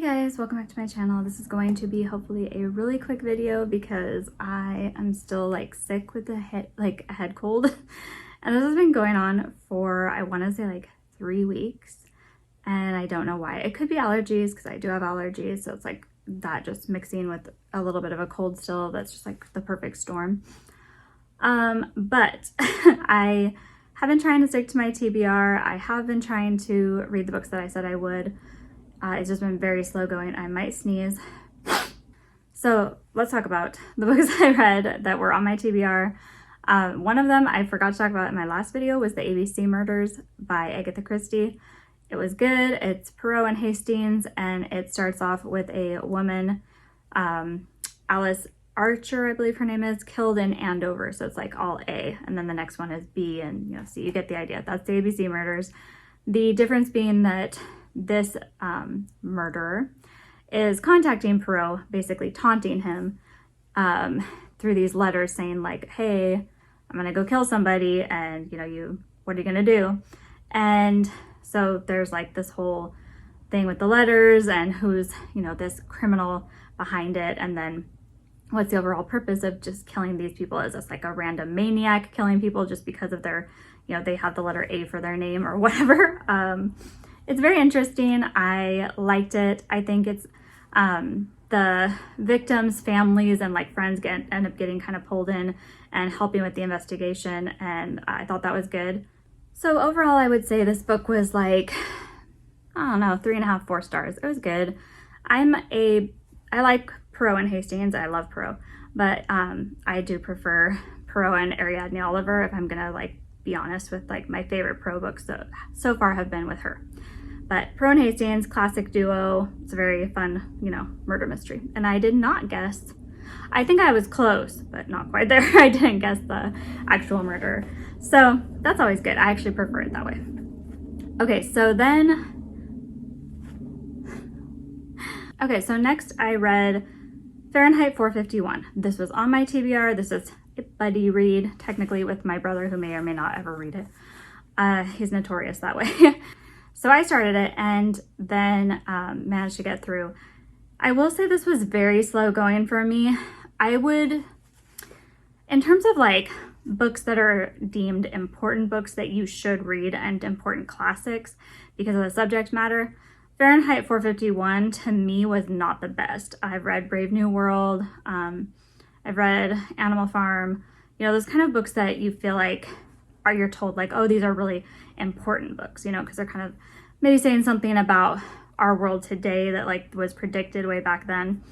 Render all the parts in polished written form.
guys, welcome back to my channel. This is going to be hopefully a really quick video because I am still sick with a head cold. And this has been going on for, I want to say 3 weeks. And I don't know why. It could be allergies because I do have allergies. So it's that just mixing with a little bit of a cold still. That's just the perfect storm. But I have been trying to stick to my TBR. I have been trying to read the books that I said I would. It's just been very slow going. I might sneeze. So let's talk about the books I read that were on my TBR. One of them I forgot to talk about in my last video was The ABC Murders by Agatha Christie. It was good. It's Poirot and Hastings, and it starts off with a woman, Alice Archer, I believe her name is, killed in Andover. So it's all A, and then the next one is B, and so you get the idea. That's the ABC Murders. The difference being that this murderer is contacting Poirot, basically taunting him through these letters saying hey, I'm gonna go kill somebody, and what are you gonna do? And so there's this whole thing with the letters and who's this criminal behind it, and then what's the overall purpose of just killing these people? Is this a random maniac killing people just because of their they have the letter A for their name or whatever? It's very interesting. I liked it. I think it's the victims' families and friends end up getting kind of pulled in and helping with the investigation, and I thought that was good. So overall, I would say this book was I don't know, 3.5, 4 stars. It was good. I like Poirot and Hastings. I love Poirot, but I do prefer Poirot and Ariadne Oliver, if I'm gonna be honest with my favorite Poirot books so far have been with her. But Poirot and Hastings, classic duo. It's a very fun, murder mystery. And I did not guess. I think I was close, but not quite there. I didn't guess the actual murderer. So that's always good. I actually prefer it that way. Okay, so next I read Fahrenheit 451. This was on my TBR. This is a buddy read, technically, with my brother, who may or may not ever read it. He's notorious that way. So I started it and then managed to get through. I will say this was very slow going for me. I would, in terms of books that are deemed important books that you should read and important classics because of the subject matter, Fahrenheit 451 to me was not the best. I've read Brave New World. I've read Animal Farm. Those kind of books that you feel you're told oh, these are really important books, because they're kind of maybe saying something about our world today that was predicted way back then.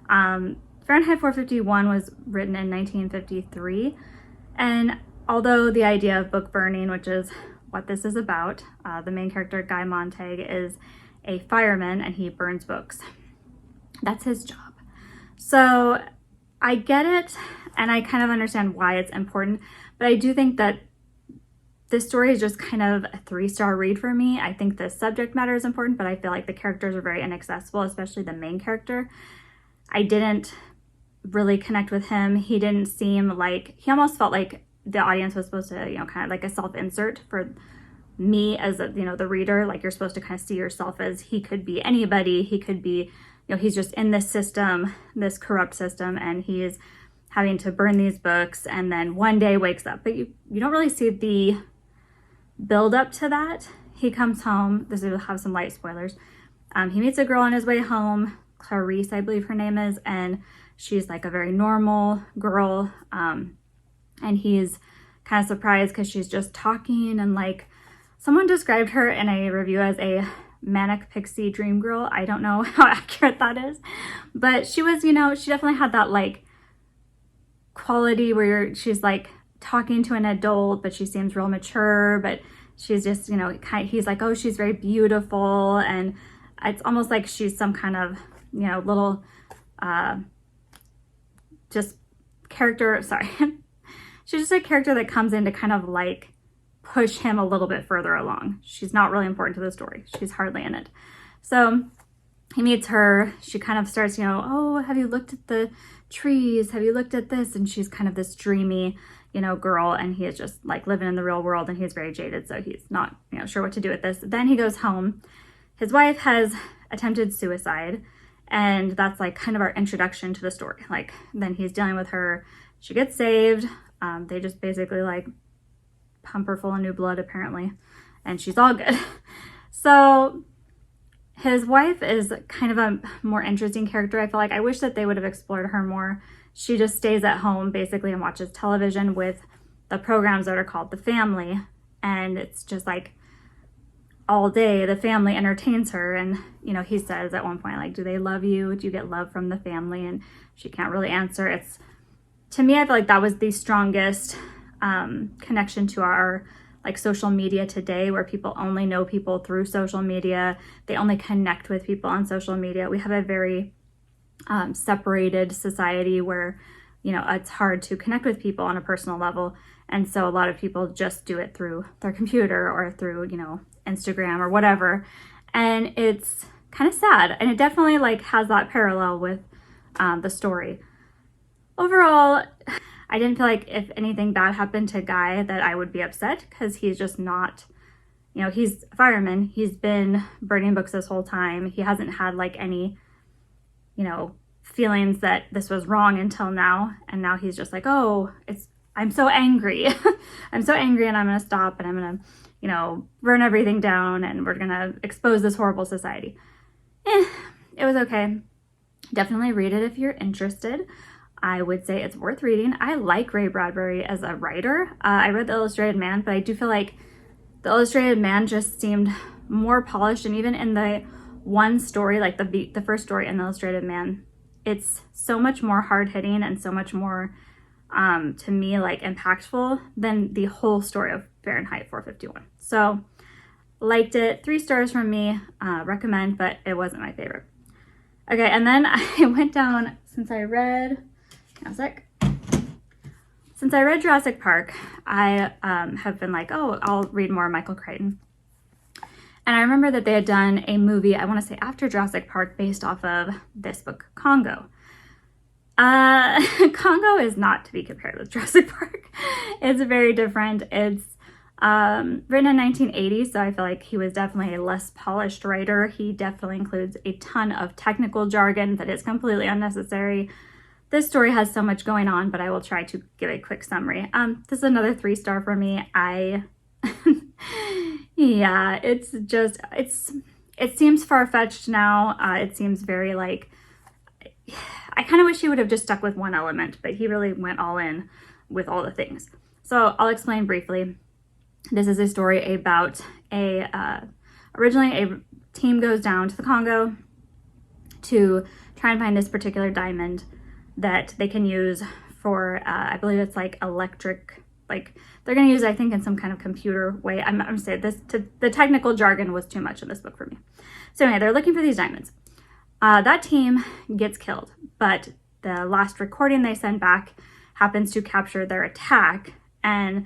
Fahrenheit 451 was written in 1953, and although the idea of book burning, which is what this is about, the main character Guy Montag is a fireman and he burns books. That's his job. So I get it, and I kind of understand why it's important, but I do think that this story is just kind of a 3-star read for me. I think the subject matter is important, but I feel the characters are very inaccessible, especially the main character. I didn't really connect with him. He didn't seem he almost felt the audience was supposed to, kind of a self-insert for me as the reader. You're supposed to kind of see yourself as he could be anybody. He could be, he's just in this system, this corrupt system, and he is having to burn these books and then one day wakes up. But you don't really see the build up to that. He comes home. This will have some light spoilers. He meets a girl on his way home, Clarice, I believe her name is, and she's a very normal girl. And he's kind of surprised because she's just talking, and someone described her in a review as a manic pixie dream girl. I don't know how accurate that is, but she was, she definitely had that quality where she's talking to an adult, but she seems real mature, but she's just, he's oh, she's very beautiful, and it's almost she's some kind of, little, just character, sorry. She's just a character that comes in to kind of push him a little bit further along. She's not really important to the story. She's hardly in it. So he meets her. She kind of starts, oh, have you looked at the trees? Have you looked at this? And she's kind of this dreamy, girl, and he is just living in the real world, and he's very jaded, so he's not, sure what to do with this. Then he goes home. his wife has attempted suicide, and that's like kind of our introduction to the story. Like, then he's dealing with her. She gets saved. They just basically like pump her full of new blood apparently, and she's all good. So his wife is kind of a more interesting character. I feel like I wish that they would have explored her more. She just stays at home basically and watches television with the programs that are called The Family, and it's just like all day the family entertains her. And you know, he says at one point, like, do they love you? Do you get love from the family? And she can't really answer. It's, to me, I feel like that was the strongest connection to our like social media today, where people only know people through social media. They only connect with people on social media. We have a very separated society where, you know, it's hard to connect with people on a personal level. And so a lot of people just do it through their computer or through, you know, Instagram or whatever. And it's kind of sad. And it definitely like has that parallel with the story. Overall, I didn't feel like if anything bad happened to Guy that I would be upset, because he's just not, you know, he's a fireman. He's been burning books this whole time. He hasn't had like any, you know, feelings that this was wrong until now. And now he's just like, oh, I'm so angry. I'm so angry, and I'm going to stop, and I'm going to, you know, burn everything down, and we're going to expose this horrible society. It was okay. Definitely read it if you're interested. I would say it's worth reading. I like Ray Bradbury as a writer. I read The Illustrated Man, but I do feel like The Illustrated Man just seemed more polished. And even in the one story, like the first story in The Illustrated Man, it's so much more hard-hitting and so much more, to me, like impactful than the whole story of Fahrenheit 451. So liked it. 3 stars from me. Recommend, but it wasn't my favorite. Okay, and then I went down, since I read Jurassic Park, I have been like, oh, I'll read more Michael Crichton. And I remember that they had done a movie, I want to say after Jurassic Park, based off of this book, Congo. Congo is not to be compared with Jurassic Park. It's very different. It's written in 1980, so I feel like he was definitely a less polished writer. He definitely includes a ton of technical jargon that is completely unnecessary. This story has so much going on, but I will try to give a quick summary. This is another 3-star for me. Yeah, it seems far-fetched now. It seems very like, I kind of wish he would have just stuck with one element, but he really went all in with all the things. So I'll explain briefly. This is a story about originally a team goes down to the Congo to try and find this particular diamond that they can use for, I believe it's like electric, like they're going to use, I think, in some kind of computer way. I'm saying this, the technical jargon was too much in this book for me. So anyway, they're looking for these diamonds. That team gets killed, but the last recording they send back happens to capture their attack, and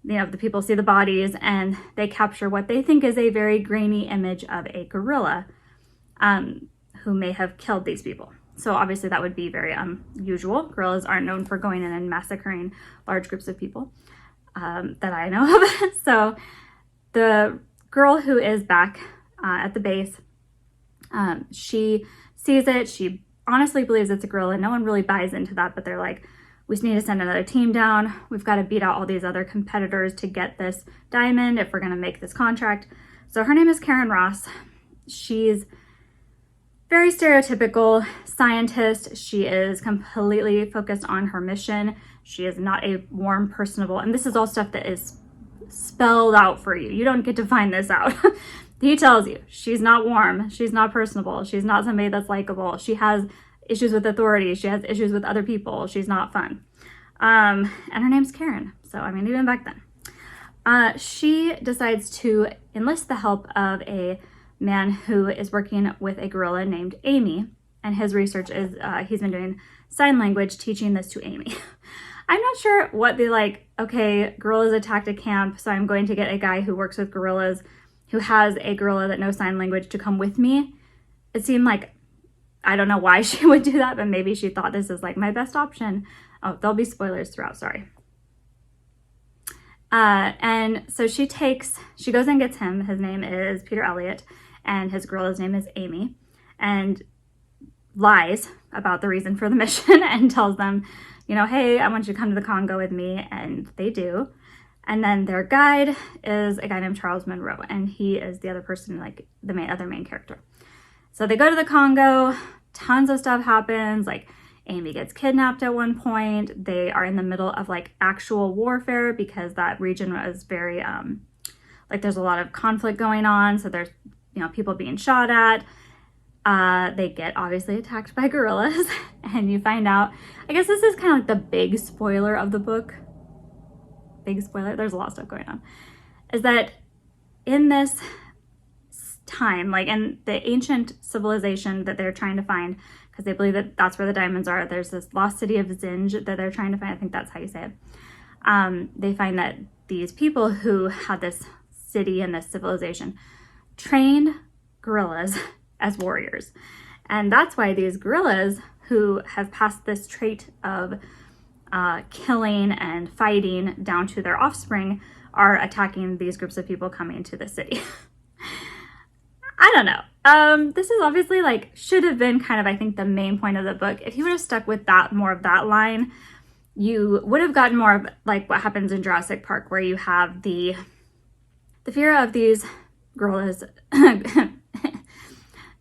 you know, the people see the bodies and they capture what they think is a very grainy image of a gorilla who may have killed these people. So obviously that would be very unusual. Gorillas aren't known for going in and massacring large groups of people that I know of. So the girl who is back at the base, she sees it. She honestly believes it's a gorilla. No one really buys into that, but they're like, we just need to send another team down. We've got to beat out all these other competitors to get this diamond if we're going to make this contract. So her name is Karen Ross. She's very stereotypical scientist. She is completely focused on her mission. She is not a warm, personable, and this is all stuff that is spelled out for you. You don't get to find this out. He tells you she's not warm. She's not personable. She's not somebody that's likable. She has issues with authority. She has issues with other people. She's not fun. And her name's Karen. So, I mean, even back then. She decides to enlist the help of a man who is working with a gorilla named Amy. And his research is, he's been doing sign language, teaching this to Amy. I'm not sure what they like, okay, gorillas attacked a camp, so I'm going to get a guy who works with gorillas, who has a gorilla that knows sign language, to come with me. It seemed like, I don't know why she would do that, but maybe she thought this is like my best option. Oh, there'll be spoilers throughout, sorry. And so she goes and gets him. His name is Peter Elliott. and his gorilla's name is Amy, and lies about the reason for the mission and tells them, you know, hey, I want you to come to the Congo with me, and they do. And then their guide is a guy named Charles Monroe, and he is the other person, like the other main character. So they go to the Congo, tons of stuff happens, like Amy gets kidnapped at one point. They are in the middle of like actual warfare because that region was very, like there's a lot of conflict going on. So there's, you know, people being shot at. They get obviously attacked by gorillas, and you find out, I guess this is kind of like the big spoiler of the book. Big spoiler, there's a lot of stuff going on. Is that in this time, like in the ancient civilization that they're trying to find, because they believe that that's where the diamonds are, there's this lost city of Zinj that they're trying to find. I think that's how you say it. They find that these people who had this city and this civilization trained gorillas as warriors. And that's why these gorillas who have passed this trait of killing and fighting down to their offspring are attacking these groups of people coming to the city. I don't know. This is obviously like, should have been kind of, I think, the main point of the book. If you would have stuck with that, more of that line, you would have gotten more of like what happens in Jurassic Park, where you have the fear of these gorillas.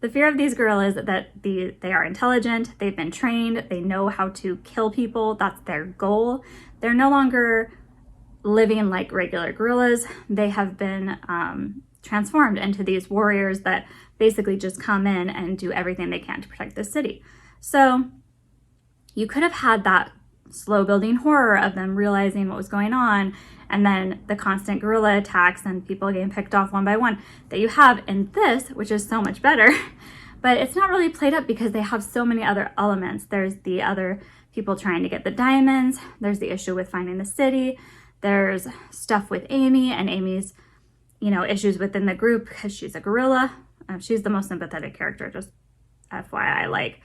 The fear of these gorillas that they are intelligent, they've been trained, they know how to kill people, that's their goal. They're no longer living like regular gorillas. They have been transformed into these warriors that basically just come in and do everything they can to protect the city. So you could have had that slow building horror of them realizing what was going on, and then the constant gorilla attacks and people getting picked off one by one that you have in this, which is so much better. But it's not really played up because they have so many other elements. There's the other people trying to get the diamonds. There's the issue with finding the city. There's stuff with Amy and Amy's, you know, issues within the group because she's a gorilla. She's the most sympathetic character, just FYI. Like,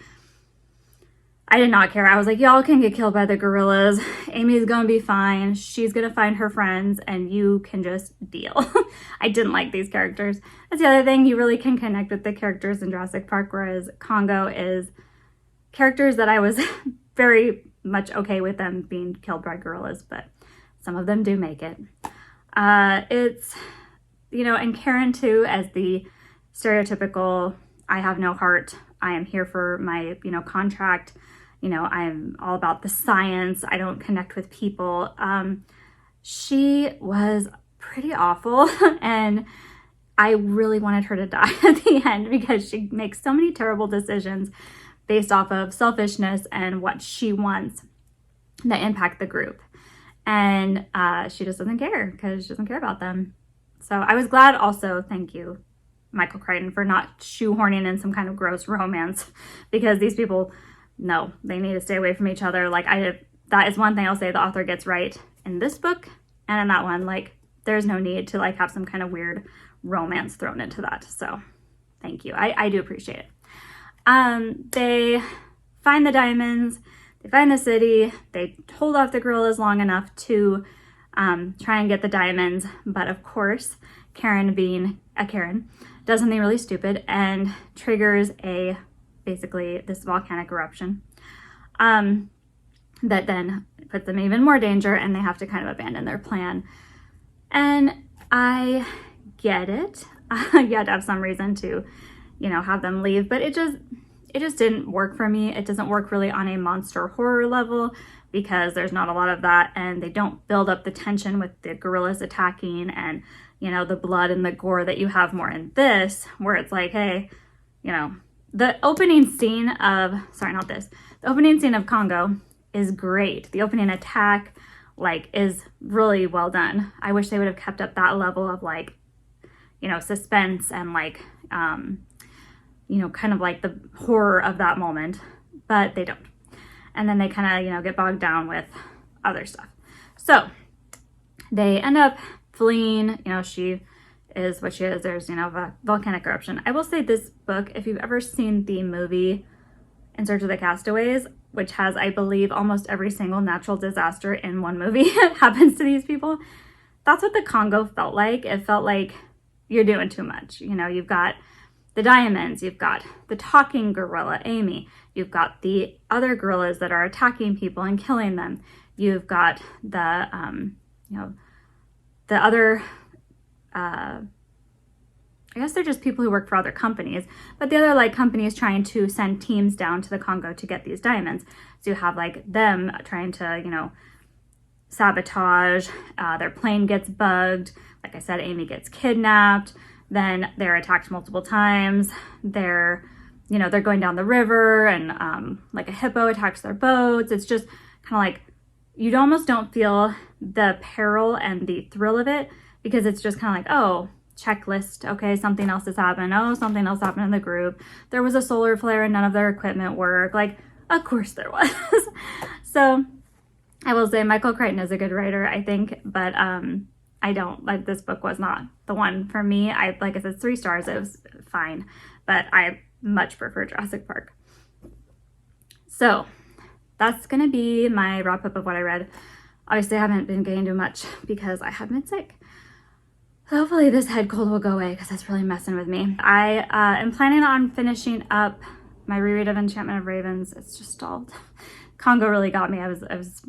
I did not care. I was like, y'all can get killed by the gorillas. Amy's gonna be fine. She's gonna find her friends and you can just deal. I didn't like these characters. That's the other thing. You really can connect with the characters in Jurassic Park, whereas Congo is characters that I was very much okay with them being killed by gorillas, but some of them do make it. It's, you know, and Karen too, as the stereotypical, I have no heart. I am here for my, you know, contract. You know, I'm all about the science. I don't connect with people. She was pretty awful, and I really wanted her to die at the end because she makes so many terrible decisions based off of selfishness and what she wants that impact the group. And she just doesn't care because she doesn't care about them. So I was glad also, thank you, Michael Crichton, for not shoehorning in some kind of gross romance, because these people, no, they need to stay away from each other. Like, that is one thing I'll say the author gets right in this book, and in that one, like, there's no need to like have some kind of weird romance thrown into that. So thank you. I do appreciate it. They find the diamonds, they find the city, they hold off the gorillas long enough to try and get the diamonds. But of course, Karen, being a Karen, does something really stupid and triggers basically this volcanic eruption that then puts them in even more danger, and they have to kind of abandon their plan. And I get it. You had to have some reason to, you know, have them leave, but it just didn't work for me. It doesn't work really on a monster horror level because there's not a lot of that, and they don't build up the tension with the gorillas attacking and, you know, the blood and the gore that you have more in this, where it's like, hey, you know, the opening scene of Congo is great. The opening attack, like, is really well done. I wish they would have kept up that level of, like, you know, suspense and, like, you know, kind of like the horror of that moment, but they don't. And then they kind of, you know, get bogged down with other stuff. So they end up fleeing. You know, she is what she is. There's, you know, a volcanic eruption. I will say this book, if you've ever seen the movie In Search of the Castaways, which has, I believe, almost every single natural disaster in one movie happens to these people, that's what the Congo felt like. It felt like you're doing too much. You know, you've got the diamonds, you've got the talking gorilla, Amy, you've got the other gorillas that are attacking people and killing them, you've got the, the other, I guess they're just people who work for other companies, but the other like companies trying to send teams down to the Congo to get these diamonds. So you have like them trying to, sabotage, their plane gets bugged. Like I said, Amy gets kidnapped. Then they're attacked multiple times. They're going down the river and like a hippo attacks their boats. It's just kind of like, you almost don't feel the peril and the thrill of it because it's just kind of like, oh, checklist. Okay, something else has happened. Oh, something else happened in the group. There was a solar flare and none of their equipment worked. Like, of course there was. So I will say Michael Crichton is a good writer, I think, but I don't like, this book was not the one for me. Like I said, 3 stars, it was fine, but I much prefer Jurassic Park. So that's gonna be my wrap up of what I read. Obviously I haven't been getting to much because I have been sick. So hopefully this head cold will go away because that's really messing with me. I am planning on finishing up my reread of Enchantment of Ravens. It's just stalled. Congo really got me. I was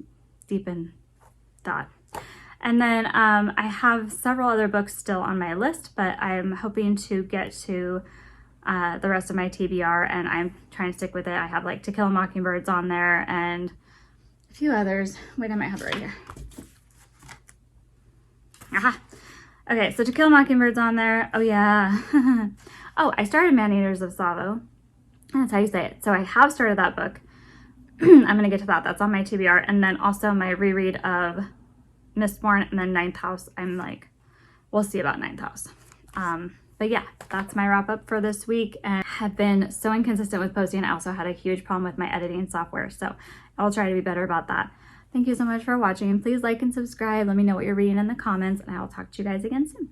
deep in thought. And then I have several other books still on my list, but I'm hoping to get to the rest of my TBR, and I'm trying to stick with it. I have like To Kill a Mockingbird's on there and a few others. Wait, I might have it right here. Aha. Okay, so To Kill a Mockingbird's on there. Oh yeah. Oh, I started Man-Eaters of Tsavo. That's how you say it. So I have started that book. I'm gonna get to that. That's on my TBR. And then also my reread of Mistborn and then Ninth House. I'm like, we'll see about Ninth House. But yeah, that's my wrap up for this week, and have been so inconsistent with posting. I also had a huge problem with my editing software, so I'll try to be better about that. Thank you so much for watching. Please like and subscribe. Let me know what you're reading in the comments, and I will talk to you guys again soon.